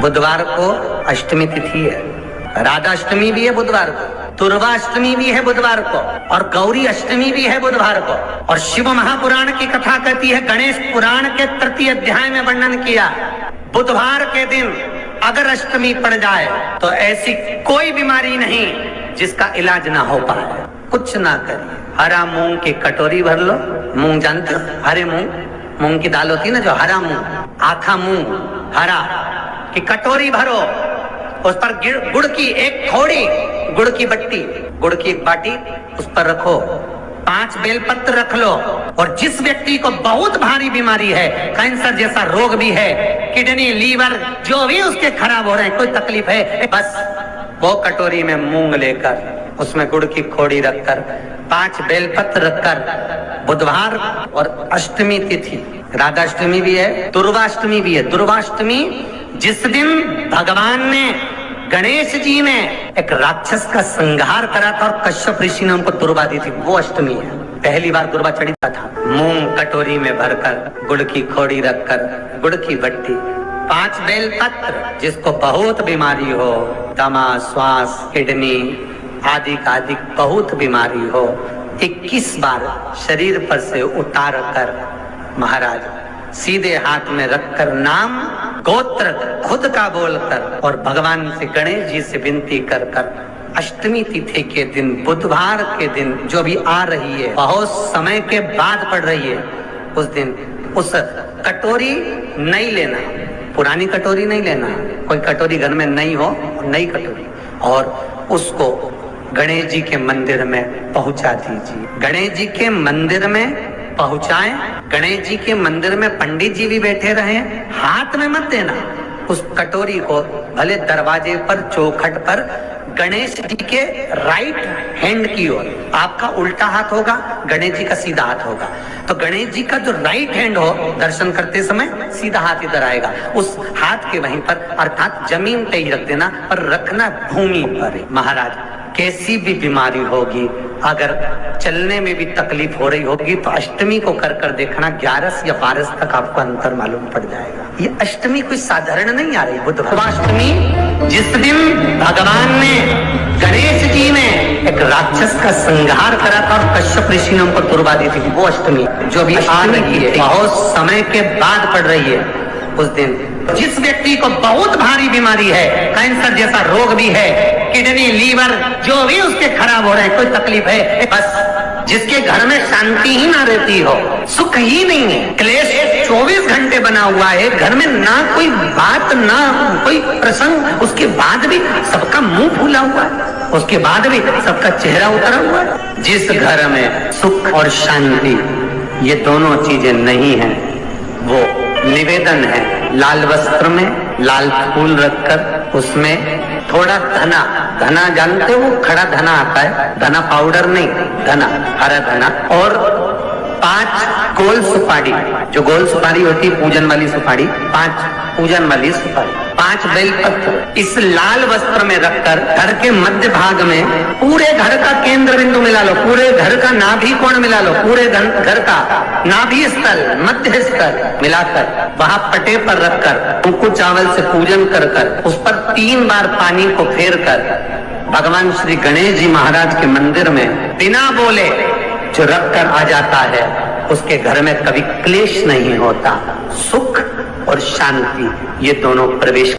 बुधवार को अष्टमी तिथि है, राधा अष्टमी भी है बुधवार को, दुर्गा अष्टमी भी है बुधवार को, और गौरी अष्टमी भी है बुधवार को। और शिव महापुराण की कथा कहती है, गणेश पुराण के तृतीय अध्याय में वर्णन किया, बुधवार के दिन अगर अष्टमी पड़ जाए तो ऐसी कोई बीमारी नहीं जिसका इलाज ना हो पाए। कुछ ना करिए, हरा मूंग की कटोरी भर लो, मूंग जानते हो, हरे मूंग की दाल होती है ना, जो हरा मूंग, आखा मूंग हरा की कटोरी भरो, उस पर गुड़ की एक थोड़ी गुड़ की बट्टी, गुड़ की एक बाटी उस पर रखो, 5 बेलपत्र रख लो, और जिस व्यक्ति को बहुत भारी बीमारी है, कैंसर जैसा रोग भी है, किडनी लीवर जो भी उसके खराब हो रहे हैं, कोई तकलीफ है, बस वो कटोरी में मूंग लेकर उसमें गुड़ की खोड़ी रखकर 5 बेलपत्र रखकर, बुधवार और अष्टमी तिथि, राधा अष्टमी भी है, दुर्गाष्टमी भी है। दुर्गाष्टमी जिस दिन भगवान ने, गणेश जी ने एक राक्षस का संहार करा था और कश्यप ऋषि ने उनको दुर्वा दी थी, वो अष्टमी है। पहली बार दुर्वा चढ़ी था। मूंग कटोरी में भरकर, गुड़ की खोड़ी रखकर, गुड़ की बट्टी, 5 बेलपत्र, जिसको बहुत बीमारी हो, दमा, श्वास, किडनी आदि बहुत बीमारी हो, 21 बार शरीर पर से उतार कर महाराज सीधे हाथ में रखकर नाम गोत्र खुद का बोलकर और भगवान से, गणेश जी से विनती कर कर, अष्टमी तिथि के दिन, बुधवार के दिन जो भी आ रही है, बहुत समय के बाद पड़ रही है, उस दिन उस कटोरी नहीं लेना, पुरानी कटोरी नहीं लेना, कोई कटोरी घर में नहीं हो, नई कटोरी, और उसको गणेश जी के मंदिर में पहुंचा दीजिए। गणेश जी के मंदिर में पहुंचाएं, गणेश जी के मंदिर में पंडित जी भी बैठे रहे, हाथ में मत देना उस कटोरी को, भले दरवाजे पर, चौखट पर, गणेश जी के राइट हैंड की ओर, आपका उल्टा हाथ होगा, गणेश जी का सीधा हाथ होगा, तो गणेश जी का जो राइट हैंड हो, दर्शन करते समय सीधा हाथ इधर आएगा, उस हाथ के वहीं पर, अर्थात जमीन पे ही रख देना, पर रखना भूमि पर। महाराज कैसी भी बीमारी होगी, अगर चलने में भी तकलीफ हो रही होगी, तो अष्टमी को कर देखना, 11 या 12 तक आपको अंतर मालूम पड़ जाएगा। ये अष्टमी कोई साधारण नहीं आ रही, बुधवाष्टमी जिस दिन भगवान ने, गणेश जी ने एक राक्षस का संहार करा था और कश्यप ऋषि ने उनको दुर्वा दी थी, वो अष्टमी जो भी आ रही है, बहुत समय के बाद पड़ रही है, उस दिन जिस व्यक्ति को बहुत भारी बीमारी है, कैंसर जैसा रोग भी है, किडनी लीवर जो भी उसके खराब हो रहे हैं, कोई तकलीफ है, बस जिसके घर में शांति ही ना रहती हो, सुख ही नहीं है, क्लेश 24 घंटे बना हुआ है, घर में ना कोई बात, ना कोई प्रसंग, उसके बाद भी सबका मुंह फूला हुआ है, उसके बाद भी सबका चेहरा उतरा हुआ है। जिस घर में सुख और शांति ये दोनों चीजें नहीं है, वो निवेदन है, लाल वस्त्र में लाल फूल रखकर उसमें थोड़ा धना जानते हो, खड़ा धना आता है, धना पाउडर नहीं, धना, हरा धना, और 5 गोल सुपारी, जो गोल सुपारी होती है पूजन वाली सुपारी, 5 पूजन वाली सुपारी, 5 बेलपत्र, इस लाल वस्त्र में रखकर घर के मध्य भाग में पूरे घर का केंद्र बिंदु मिला लो, पूरे घर का नाभि कोण मिला लो, पूरे घर का नाभि स्थल, मध्य स्थल मिलाकर वहां पटे पर रखकर उनको चावल से पूजन कर उस पर 3 बार पानी को फेर कर भगवान श्री गणेश जी महाराज के मंदिर में बिना बोले जो रख कर आ जाता है, उसके घर में कभी क्लेश नहीं होता, सुख और शांति ये दोनों प्रवेश।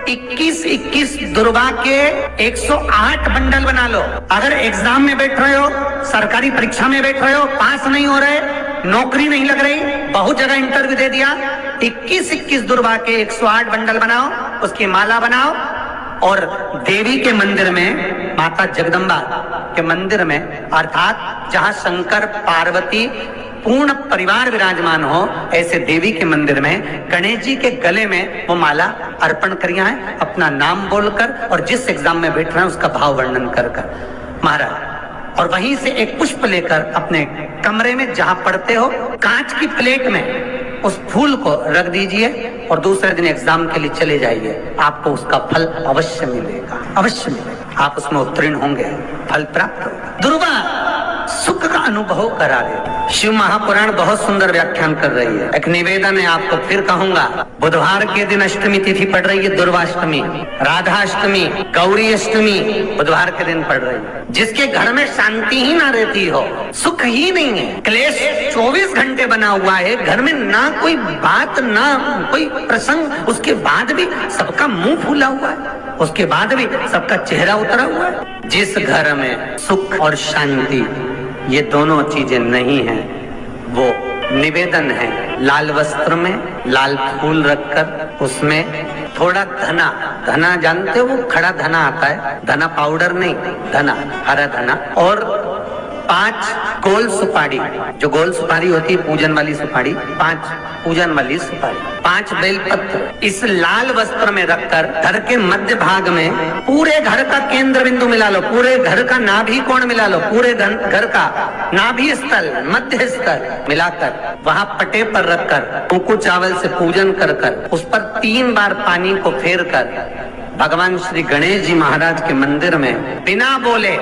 21 दुर्गा के 108 बंडल बना लो। अगर एग्जाम में बैठ रहे हो, सरकारी परीक्षा में बैठ रहे हो, पास नहीं हो रहे, नौकरी नहीं लग रही, बहुत जगह इंटरव्यू दे दिया, 21 दुर्गा के 108 बंडल बनाओ, उसकी माला बनाओ, और देवी के मंदिर में, माता जगदम्बा के मंदिर में, अर्थात जहां शंकर पार्वती पूर्ण परिवार विराजमान हो, ऐसे देवी के मंदिर में गणेश जी के गले में वो माला अर्पण करिया है, अपना नाम बोलकर, और जिस एग्जाम में बैठ रहे हैं उसका भाव वर्णन कर महाराज, और वहीं से एक पुष्प लेकर अपने कमरे में जहां पढ़ते हो, कांच की प्लेट में उस फूल को रख दीजिए, और दूसरे दिन एग्जाम के लिए चले जाइए, आपको उसका फल अवश्य मिलेगा, अवश्य मिलेगा, आप उसमें उत्तीर्ण होंगे, फल प्राप्त होगा। दुर्गा सुख का अनुभव करा दे। शिव महापुराण बहुत सुंदर व्याख्यान कर रही है। एक निवेदन है आपको, फिर कहूंगा, बुधवार के दिन अष्टमी तिथि पड़ रही है, दुर्वाष्टमी, राधाष्टमी, गौरी अष्टमी बुधवार के दिन पड़ रही है। जिसके घर में शांति ही ना रहती हो, सुख ही नहीं है, क्लेश 24 घंटे बना हुआ है, घर में ना कोई बात ना कोई प्रसंग, उसके बाद भी सबका मुंह फूला हुआ है, उसके बाद भी सबका चेहरा उतरा हुआ है। जिस घर में सुख और शांति ये दोनों चीजें नहीं है, वो निवेदन है, लाल वस्त्र में लाल फूल रखकर उसमें थोड़ा धना, धना जानते हो, वो खड़ा धना आता है, धना पाउडर नहीं, धना, हरा धना, और 5 गोल सुपारी, जो गोल सुपारी होती है पूजन वाली सुपारी, 5 पूजन वाली सुपारी, 5 बेलपत्र इस लाल वस्त्र में रखकर घर के मध्य भाग में पूरे घर का केंद्र बिंदु मिला लो, पूरे घर का नाभि कोण मिला लो, पूरे घर का नाभि स्थल, मध्य स्थल मिलाकर वहां पटे पर रखकर कुंकु चावल से पूजन कर कर उस पर 3 बार पानी को फेर कर भगवान श्री गणेश जी महाराज के मंदिर में बिना बोले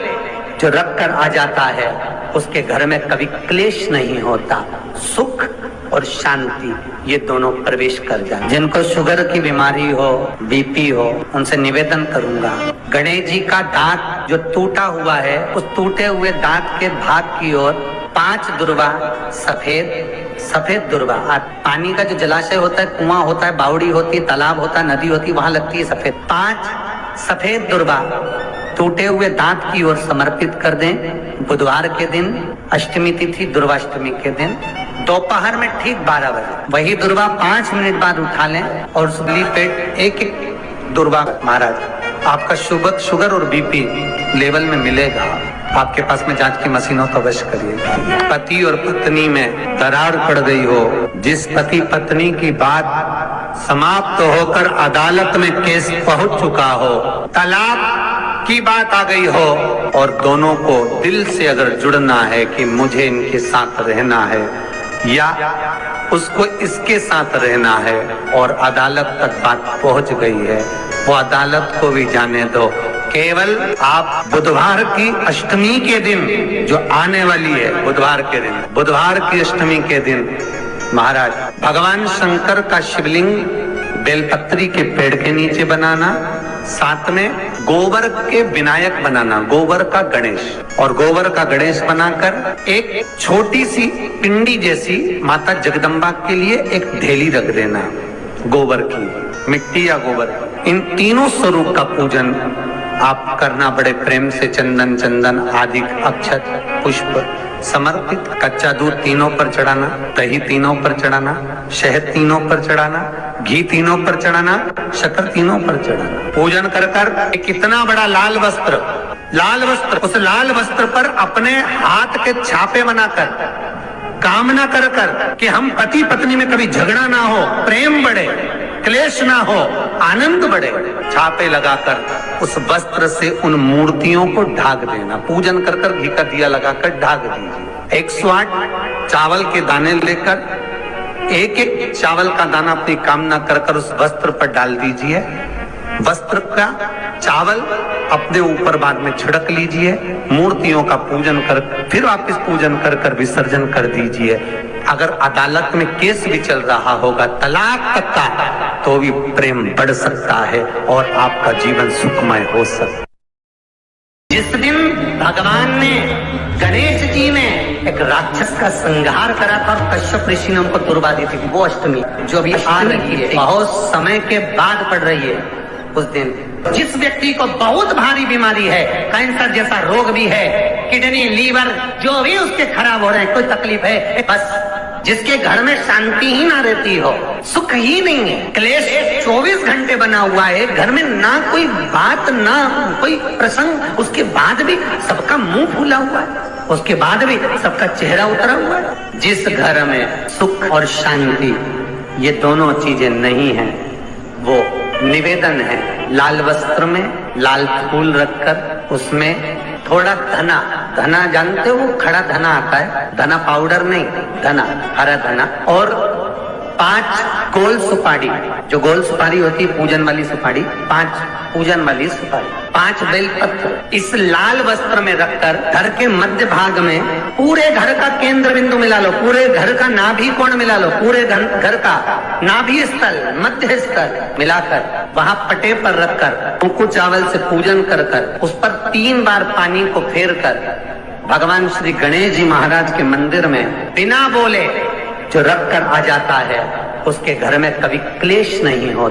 जो रख कर आ जाता है, उसके घर में कभी क्लेश नहीं होता, सुख और शांति ये दोनों प्रवेश कर जाए। जिनको शुगर की बीमारी हो, बीपी हो, उनसे निवेदन करूंगा, गणेश जी का दांत जो टूटा हुआ है, उस टूटे हुए दांत के भाग की ओर 5 दुर्वा सफेद दुर्वा, पानी का जो जलाशय होता है, कुआं होता है, बावड़ी होती है, तालाब होता है, नदी होती है, वहां लगती है सफेद, 5 सफेद दुर्वा टूटे हुए दांत की ओर समर्पित कर दें। बुधवार के दिन अष्टमी तिथि दुर्वाष्टमी के दिन दोपहर में ठीक 12 बजे वही दुर्वा 5 मिनट बाद उठा लें और सुबली पेट एक दुर्वा, महाराज आपका शुगर और बीपी लेवल में मिलेगा। आपके पास में जांच की मशीन हो तो अवश्य करिएगा। पति और पत्नी में दरार पड़ गई हो, जिस पति पत्नी की बात समाप्त होकर अदालत में केस पहुंच चुका हो, तलाक की बात आ गई हो और दोनों को दिल से अगर जुड़ना है कि मुझे इनके साथ रहना है या उसको इसके साथ रहना है और अदालत तक बात पहुंच गई है, वो अदालत को भी जाने दो। केवल आप बुधवार की अष्टमी के दिन जो आने वाली है, बुधवार के दिन, बुधवार की अष्टमी के दिन महाराज भगवान शंकर का शिवलिंग बेलपत्री के पेड़ के नीचे बनाना, साथ में गोबर के विनायक बनाना, गोबर का गणेश, और गोबर का गणेश बनाकर एक छोटी सी पिंडी जैसी माता जगदम्बा के लिए एक ढेली रख देना, गोबर की, मिट्टी या गोबर, इन तीनों स्वरूप का पूजन आप करना बड़े प्रेम से, चंदन आदि अक्षत पुष्प समर्पित, कच्चा दूध तीनों पर चढ़ाना, दही तीनों पर चढ़ाना, शहद तीनों पर चढ़ाना, घी तीनों पर चढ़ाना, शक्कर तीनों पर चढ़ाना, पूजन कर कर एक इतना बड़ा लाल वस्त्र, उस लाल वस्त्र पर अपने हाथ के छापे बनाकर कामना कर कर कि हम पति पत्नी में कभी झगड़ा ना हो, प्रेम बढ़े, क्लेश ना हो, आनंद बढ़े, छापे लगाकर उस वस्त्र से उन मूर्तियों को ढाक देना, पूजन कर कर घी का दिया लगाकर ढाक दीजिए। 108 चावल के दाने लेकर एक चावल का दाना अपनी कामना कर कर उस वस्त्र पर डाल दीजिए, वस्त्र का चावल अपने ऊपर बाद में छिड़क लीजिए, मूर्तियों का पूजन कर फिर वापस पूजन कर कर विसर्जन कर दीजिए। अगर अदालत में केस भी चल रहा होगा तलाक तक का, तो भी प्रेम बढ़ सकता है और आपका जीवन सुखमय हो सकता है। जिस दिन भगवान ने गणेश जी ने एक राक्षस का संहार करा था और कश्यप ऋषि ने उनको तुरवा दी थी, वो अष्टमी जो अभी आ रही है, बहुत समय के बाद पड़ रही है। उस दिन जिस व्यक्ति को बहुत भारी बीमारी है, कैंसर जैसा रोग भी है, किडनी, लीवर जो भी उसके खराब हो रहे हैं, कोई तकलीफ है, बस जिसके घर में शांति ही ना रहती हो, सुख ही नहीं है, क्लेश 24 घंटे बना हुआ है, घर में ना कोई बात ना कोई प्रसंग, उसके बाद भी सबका मुंह फूला हुआ है, उसके बाद भी सबका चेहरा उतरा हुआ है। जिस घर में सुख और शांति ये दोनों चीजें नहीं है, वो निवेदन है, लाल वस्त्र में लाल फूल रखकर उसमें थोड़ा धना जानते हो, वो खड़ा धना आता है, धना पाउडर नहीं, धना, हरा धना, और 5 गोल सुपारी, जो गोल सुपारी होती है पूजन वाली सुपारी, 5 पूजन वाली सुपारी, 5 बेलपत्र इस लाल वस्त्र में रखकर घर के मध्य भाग में पूरे घर का केंद्र बिंदु मिला लो, पूरे घर का नाभि कोण मिला लो, पूरे घर का नाभि स्थल, मध्य स्थल मिलाकर वहां पटे पर रखकर कुंकु चावल से पूजन कर कर उस पर 3 बार पानी को फेर कर भगवान श्री गणेश जी महाराज के मंदिर में बिना बोले जो रख कर आ जाता है, उसके घर में कभी क्लेश नहीं होता।